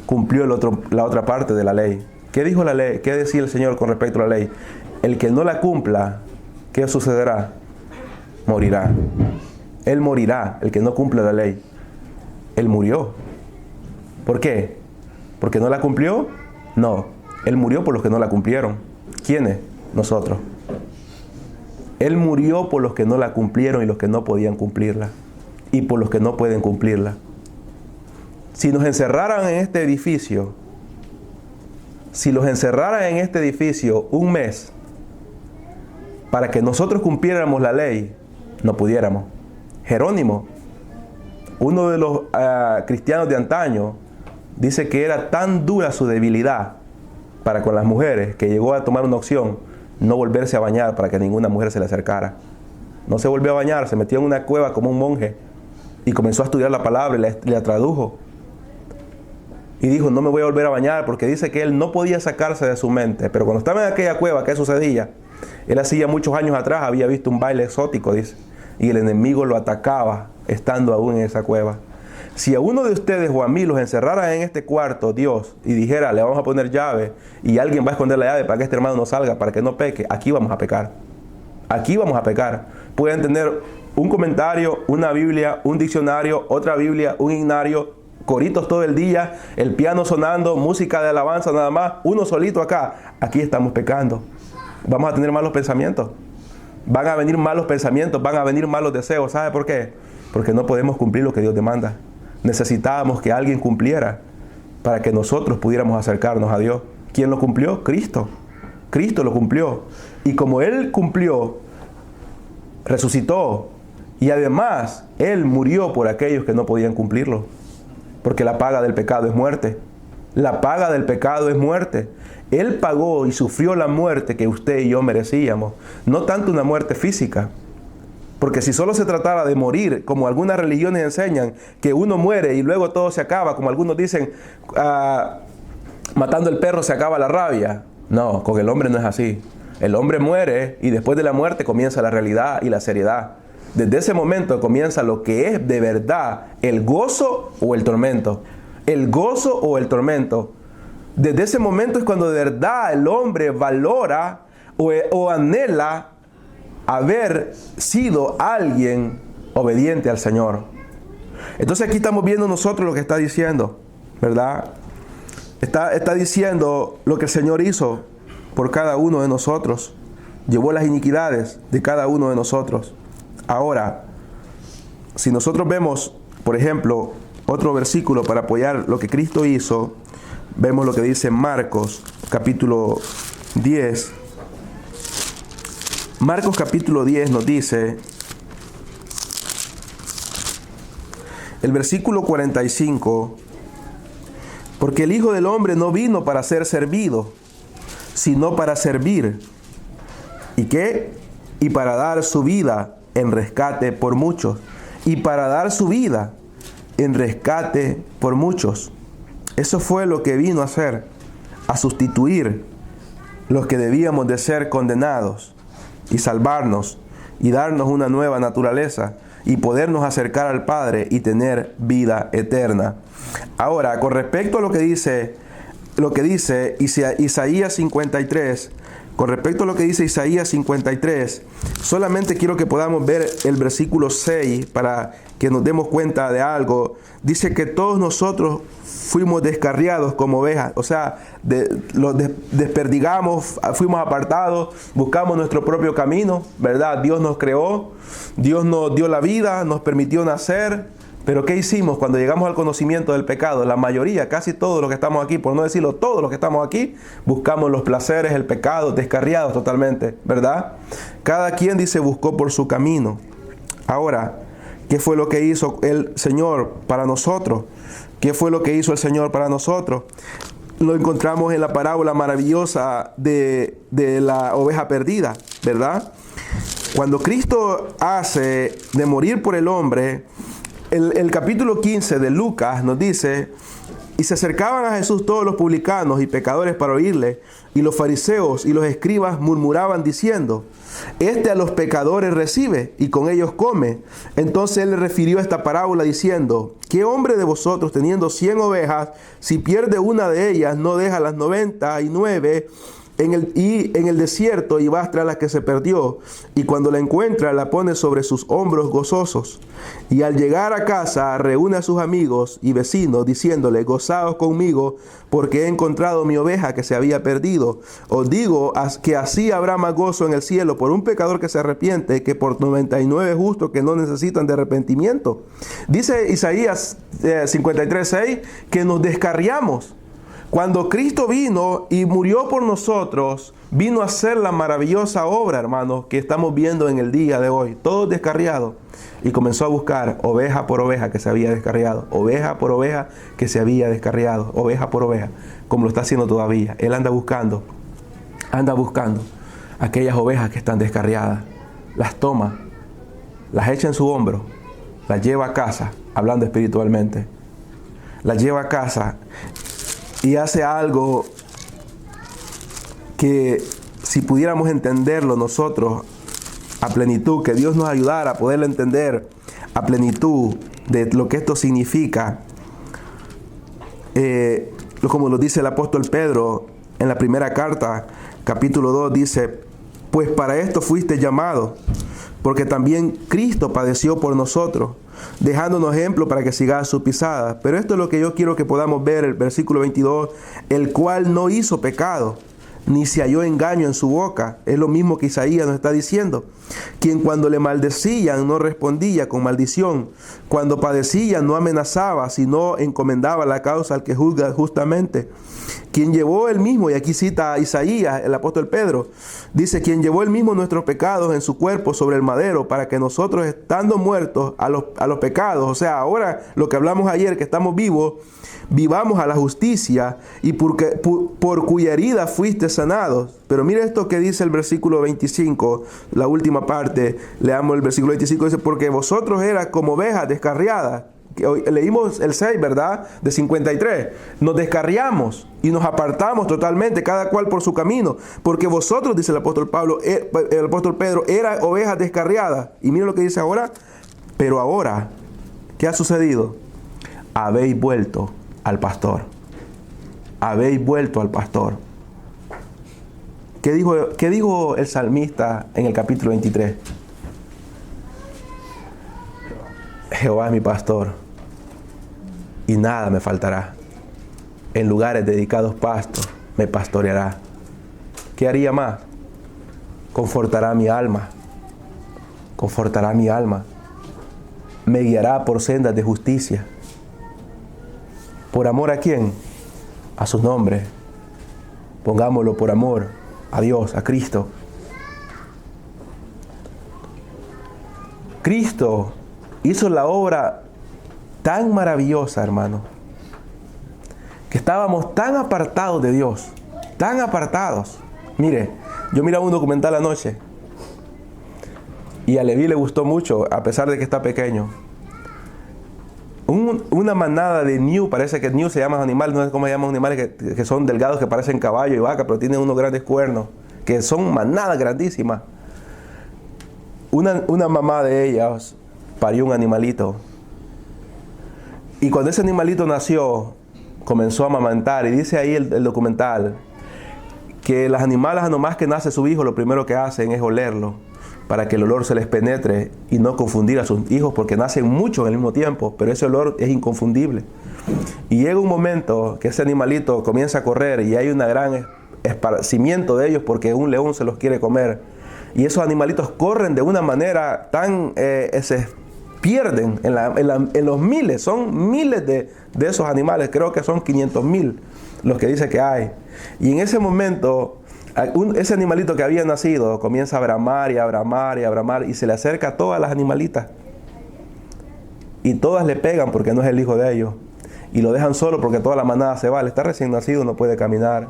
cumplió la otra parte de la ley. ¿Qué dijo la ley? ¿Qué decía el Señor con respecto a la ley? El que no la cumpla, ¿qué sucederá? Morirá. Él morirá, el que no cumple la ley. Él murió. ¿Por qué? ¿Porque no la cumplió? No. Él murió por los que no la cumplieron. ¿Quiénes? Nosotros. Él murió por los que no la cumplieron y los que no podían cumplirla. Y por los que no pueden cumplirla. Si nos encerraran en este edificio, un mes, para que nosotros cumpliéramos la ley, no pudiéramos. Jerónimo, uno de los cristianos de antaño, dice que era tan dura su debilidad para con las mujeres que llegó a tomar una opción, no volverse a bañar para que ninguna mujer se le acercara. No se volvió a bañar, se metió en una cueva como un monje y comenzó a estudiar la palabra y la tradujo. Y dijo, no me voy a volver a bañar, porque dice que él no podía sacarse de su mente. Pero cuando estaba en aquella cueva, ¿qué sucedía? Él hacía muchos años atrás, había visto un baile exótico, dice, y el enemigo lo atacaba estando aún en esa cueva. Si a uno de ustedes o a mí los encerrara en este cuarto Dios y dijera, le vamos a poner llave y alguien va a esconder la llave para que este hermano no salga, para que no peque, aquí vamos a pecar. Aquí vamos a pecar. Pueden tener un comentario, una Biblia, un diccionario, otra Biblia, un himnario, coritos todo el día, el piano sonando, música de alabanza nada más, uno solito acá. Aquí estamos pecando. Vamos a tener malos pensamientos. Van a venir malos pensamientos, van a venir malos deseos. ¿Sabe por qué? Porque no podemos cumplir lo que Dios demanda. Necesitábamos que alguien cumpliera para que nosotros pudiéramos acercarnos a Dios. ¿Quién lo cumplió? Cristo. Cristo lo cumplió. Y como Él cumplió, resucitó. Y además, Él murió por aquellos que no podían cumplirlo. Porque la paga del pecado es muerte. La paga del pecado es muerte. Él pagó y sufrió la muerte que usted y yo merecíamos. No tanto una muerte física. Porque si solo se tratara de morir, como algunas religiones enseñan, que uno muere y luego todo se acaba, como algunos dicen, matando el perro se acaba la rabia. No, con el hombre no es así. El hombre muere y después de la muerte comienza la realidad y la seriedad. Desde ese momento comienza lo que es de verdad el gozo o el tormento. El gozo o el tormento. Desde ese momento es cuando de verdad el hombre valora o anhela haber sido alguien obediente al Señor. Entonces aquí estamos viendo nosotros lo que está diciendo, ¿verdad? Está diciendo lo que el Señor hizo por cada uno de nosotros. Llevó las iniquidades de cada uno de nosotros. Ahora, si nosotros vemos, por ejemplo, otro versículo para apoyar lo que Cristo hizo, vemos lo que dice Marcos, capítulo 10. Marcos capítulo 10 nos dice, el versículo 45, porque el Hijo del Hombre no vino para ser servido, sino para servir. ¿Y qué? Y para dar su vida en rescate por muchos. Y para dar su vida en rescate por muchos. Eso fue lo que vino a hacer, a sustituir los que debíamos de ser condenados y salvarnos y darnos una nueva naturaleza y podernos acercar al Padre y tener vida eterna. Ahora, con respecto a lo que dice Isaías 53, con respecto a lo que dice Isaías 53, solamente quiero que podamos ver el versículo 6 para que nos demos cuenta de algo. Dice que todos nosotros fuimos descarriados como ovejas, o sea, desperdigamos, fuimos apartados, buscamos nuestro propio camino, ¿verdad? Dios nos creó, Dios nos dio la vida, nos permitió nacer, pero ¿qué hicimos cuando llegamos al conocimiento del pecado? La mayoría, casi todos los que estamos aquí, por no decirlo todos los que estamos aquí, buscamos los placeres, el pecado, descarriados totalmente, ¿verdad? Cada quien dice buscó por su camino. Ahora, ¿qué fue lo que hizo el Señor para nosotros? ¿Qué fue lo que hizo el Señor para nosotros? Lo encontramos en la parábola maravillosa de la oveja perdida, ¿verdad? Cuando Cristo hace de morir por el hombre, el capítulo 15 de Lucas nos dice, y se acercaban a Jesús todos los publicanos y pecadores para oírle, y los fariseos y los escribas murmuraban diciendo, este a los pecadores recibe y con ellos come. Entonces él le refirió esta parábola diciendo, ¿qué hombre de vosotros teniendo 100 ovejas, si pierde una de ellas, no deja las 99 en el desierto y va tras la que se perdió, y cuando la encuentra la pone sobre sus hombros gozosos? Y al llegar a casa reúne a sus amigos y vecinos diciéndole, gozaos conmigo porque he encontrado mi oveja que se había perdido. Os digo que así habrá más gozo en el cielo por un pecador que se arrepiente que por 99 justos que no necesitan de arrepentimiento. Dice Isaías 53:6 que nos descarriamos. Cuando Cristo vino y murió por nosotros, vino a hacer la maravillosa obra, hermanos, que estamos viendo en el día de hoy. Todos descarriados. Y comenzó a buscar oveja por oveja que se había descarriado. Oveja por oveja que se había descarriado. Oveja por oveja. Como lo está haciendo todavía. Él anda buscando aquellas ovejas que están descarriadas. Las toma, las echa en su hombro, las lleva a casa, hablando espiritualmente. Las lleva a casa y hace algo que si pudiéramos entenderlo nosotros a plenitud, que Dios nos ayudara a poderlo entender a plenitud, de lo que esto significa, como lo dice el apóstol Pedro en la primera carta, capítulo 2, dice: pues para esto fuiste llamados, porque también Cristo padeció por nosotros, dejándonos ejemplo para que sigáis sus pisadas. Pero esto es lo que yo quiero que podamos ver, el versículo 22, el cual no hizo pecado, ni se halló engaño en su boca. Es lo mismo que Isaías nos está diciendo. Quien cuando le maldecían no respondía con maldición, cuando padecían no amenazaba, sino encomendaba la causa al que juzga justamente. Quien llevó él mismo, y aquí cita a Isaías, el apóstol Pedro, dice: quien llevó él mismo nuestros pecados en su cuerpo sobre el madero, para que nosotros, estando muertos a los pecados, o sea, ahora lo que hablamos ayer, que estamos vivos, vivamos a la justicia, y por cuya herida fuiste sanados. Pero mire esto que dice el versículo 25, la última parte. Leamos el versículo 25, dice: porque vosotros eras como ovejas descarriadas. Leímos el 6, ¿verdad? De 53. Nos descarriamos y nos apartamos totalmente, cada cual por su camino. Porque vosotros, dice el apóstol Pedro, eran ovejas descarriadas. Y mire lo que dice ahora. Pero ahora, ¿qué ha sucedido? Habéis vuelto al pastor. Habéis vuelto al pastor. ¿Qué dijo el salmista en el capítulo 23? Jehová es mi pastor, y nada me faltará. En lugares dedicados pastos me pastoreará. ¿Qué haría más? Confortará mi alma. Confortará mi alma. Me guiará por sendas de justicia. ¿Por amor a quién? A su nombre. Pongámoslo por amor a Dios, a Cristo. Cristo hizo la obra tan maravillosa, hermano, que estábamos tan apartados de Dios, tan apartados. Mire, yo miraba un documental anoche y a Leví le gustó mucho, a pesar de que está pequeño. Una manada de ñu, parece que ñu se llaman animales, no sé cómo se llaman animales que son delgados, que parecen caballo y vaca, pero tienen unos grandes cuernos, que son manadas grandísimas. Una mamá de ellas parió un animalito. Y cuando ese animalito nació, comenzó a amamantar. Y dice ahí el documental que las animales, nomás que nace su hijo, lo primero que hacen es olerlo, para que el olor se les penetre y no confundir a sus hijos, porque nacen muchos al mismo tiempo, pero ese olor es inconfundible. Y llega un momento que ese animalito comienza a correr y hay un gran esparcimiento de ellos porque un león se los quiere comer. Y esos animalitos corren de una manera tan... se pierden en los miles, son miles de esos animales, creo que son 500,000 los que dice que hay. Y en ese momento, ese animalito que había nacido comienza a bramar y a bramar y a bramar y se le acerca a todas las animalitas. Y todas le pegan porque no es el hijo de ellos. Y lo dejan solo porque toda la manada se va. Él está recién nacido, no puede caminar.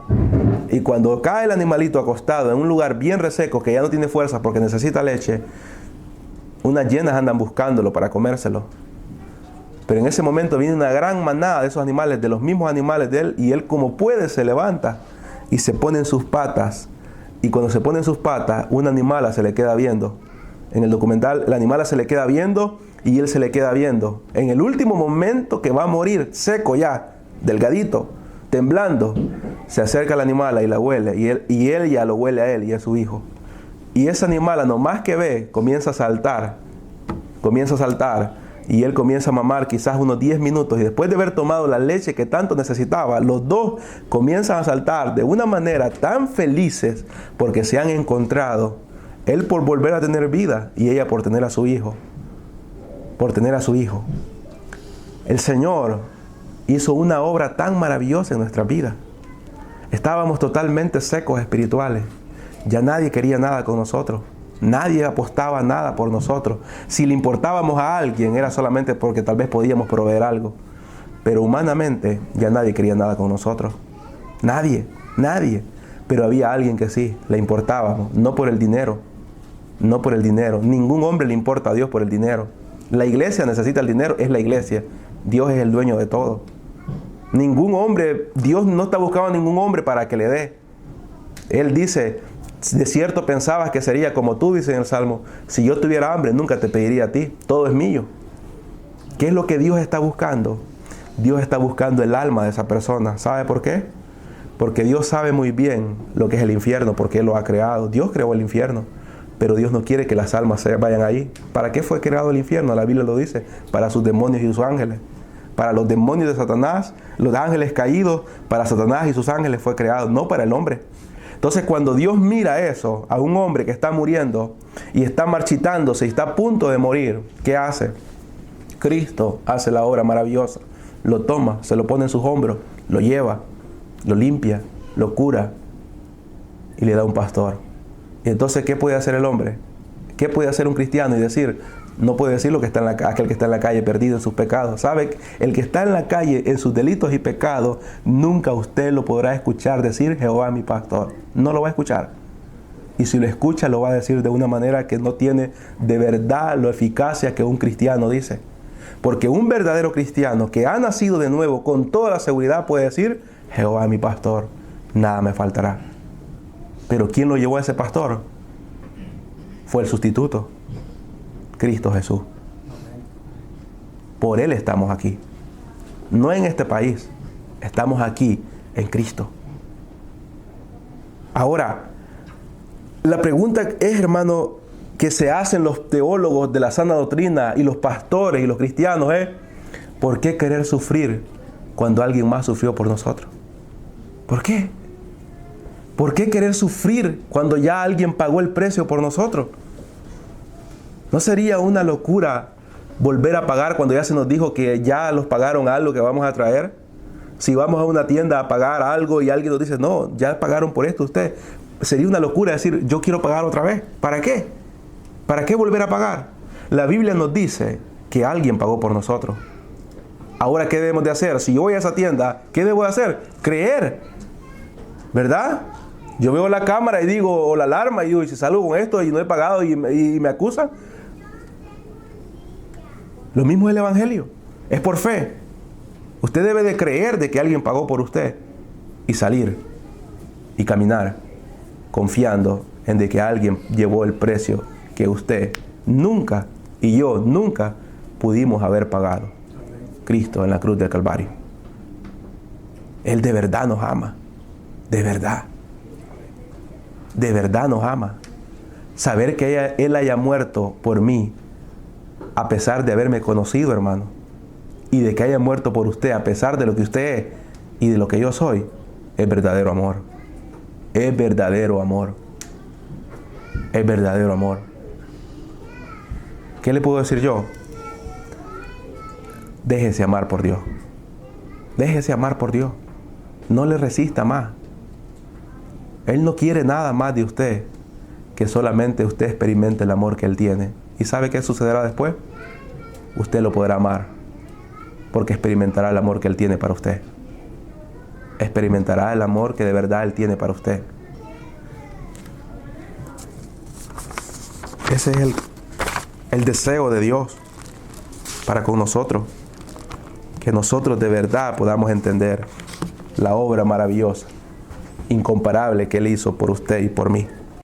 Y cuando cae el animalito acostado en un lugar bien reseco, que ya no tiene fuerza porque necesita leche, unas hienas andan buscándolo para comérselo. Pero en ese momento viene una gran manada de esos animales, de los mismos animales de él, y él como puede se levanta y se pone en sus patas. Y cuando se pone en sus patas, una animala se le queda viendo. En el documental, la animala se le queda viendo y él se le queda viendo. En el último momento que va a morir, seco ya, delgadito, temblando, se acerca a la animala y la huele. Y él ya lo huele a él y a su hijo. Y esa animala, nomás que ve, comienza a saltar. Y él comienza a mamar quizás unos 10 minutos. Y después de haber tomado la leche que tanto necesitaba, los dos comienzan a saltar de una manera tan felices porque se han encontrado. Él por volver a tener vida y ella por tener a su hijo. El Señor hizo una obra tan maravillosa en nuestra vida. Estábamos totalmente secos espirituales. Ya nadie quería nada con nosotros. Nadie apostaba nada por nosotros. Si le importábamos a alguien era solamente porque tal vez podíamos proveer algo. Pero humanamente ya nadie quería nada con nosotros. Nadie. Pero había alguien que sí, le importábamos. No por el dinero. Ningún hombre le importa a Dios por el dinero. La iglesia necesita el dinero, es la iglesia. Dios es el dueño de todo. Ningún hombre, Dios no está buscando a ningún hombre para que le dé. Él dice, de cierto pensabas que sería como tú, dice en el Salmo, si yo tuviera hambre nunca te pediría a ti, todo es mío. ¿Qué es lo que Dios está buscando? Dios está buscando el alma de esa persona. ¿Sabe por qué? Porque Dios sabe muy bien lo que es el infierno, porque Él lo ha creado. Dios creó el infierno, pero Dios no quiere que las almas se vayan ahí. ¿Para qué fue creado el infierno? La Biblia lo dice, para sus demonios y sus ángeles. Para los demonios de Satanás, los ángeles caídos, para Satanás y sus ángeles fue creado, no para el hombre. Entonces, cuando Dios mira eso, a un hombre que está muriendo y está marchitándose y está a punto de morir, ¿qué hace? Cristo hace la obra maravillosa. Lo toma, se lo pone en sus hombros, lo lleva, lo limpia, lo cura y le da un pastor. Y entonces, ¿qué puede hacer el hombre? ¿Qué puede hacer un cristiano? Y decir, no puede decir lo que está en aquel que está en la calle perdido en sus pecados. ¿Sabe? El que está en la calle en sus delitos y pecados, nunca usted lo podrá escuchar decir, Jehová mi pastor. No lo va a escuchar. Y si lo escucha, lo va a decir de una manera que no tiene de verdad la eficacia que un cristiano dice. Porque un verdadero cristiano que ha nacido de nuevo con toda la seguridad puede decir, Jehová mi pastor, nada me faltará. Pero ¿quién lo llevó a ese pastor? Fue el sustituto, Cristo Jesús. Por Él estamos aquí. No en este país, estamos aquí en Cristo. Ahora, la pregunta es, hermano, que se hacen los teólogos de la sana doctrina y los pastores y los cristianos es, ¿por qué querer sufrir cuando alguien más sufrió por nosotros? ¿Por qué? ¿Por qué querer sufrir cuando ya alguien pagó el precio por nosotros? ¿No sería una locura volver a pagar cuando ya se nos dijo que ya los pagaron algo que vamos a traer? Si vamos a una tienda a pagar algo y alguien nos dice, no, ya pagaron por esto usted. Sería una locura decir, yo quiero pagar otra vez. ¿Para qué? ¿Para qué volver a pagar? La Biblia nos dice que alguien pagó por nosotros. Ahora, ¿qué debemos de hacer? Si yo voy a esa tienda, ¿qué debo de hacer? Creer. ¿Verdad? Yo veo la cámara y digo, o la alarma, y digo, y si salgo con esto y no he pagado y me acusan. Lo mismo es el Evangelio. Es por fe. Usted debe de creer de que alguien pagó por usted y salir y caminar confiando en de que alguien llevó el precio que usted nunca y yo nunca pudimos haber pagado. Cristo en la cruz del Calvario. Él de verdad nos ama. De verdad. De verdad nos ama. Saber que Él haya muerto por mí, a pesar de haberme conocido, hermano, y de que haya muerto por usted, a pesar de lo que usted es y de lo que yo soy, es verdadero amor. Es verdadero amor. Es verdadero amor. ¿Qué le puedo decir yo? Déjese amar por Dios. Déjese amar por Dios. No le resista más. Él no quiere nada más de usted que solamente usted experimente el amor que Él tiene. ¿Y sabe qué sucederá después? Usted lo podrá amar porque experimentará el amor que Él tiene para usted. Experimentará el amor que de verdad Él tiene para usted. Ese es el deseo de Dios para con nosotros. Que nosotros de verdad podamos entender la obra maravillosa, incomparable que Él hizo por usted y por mí.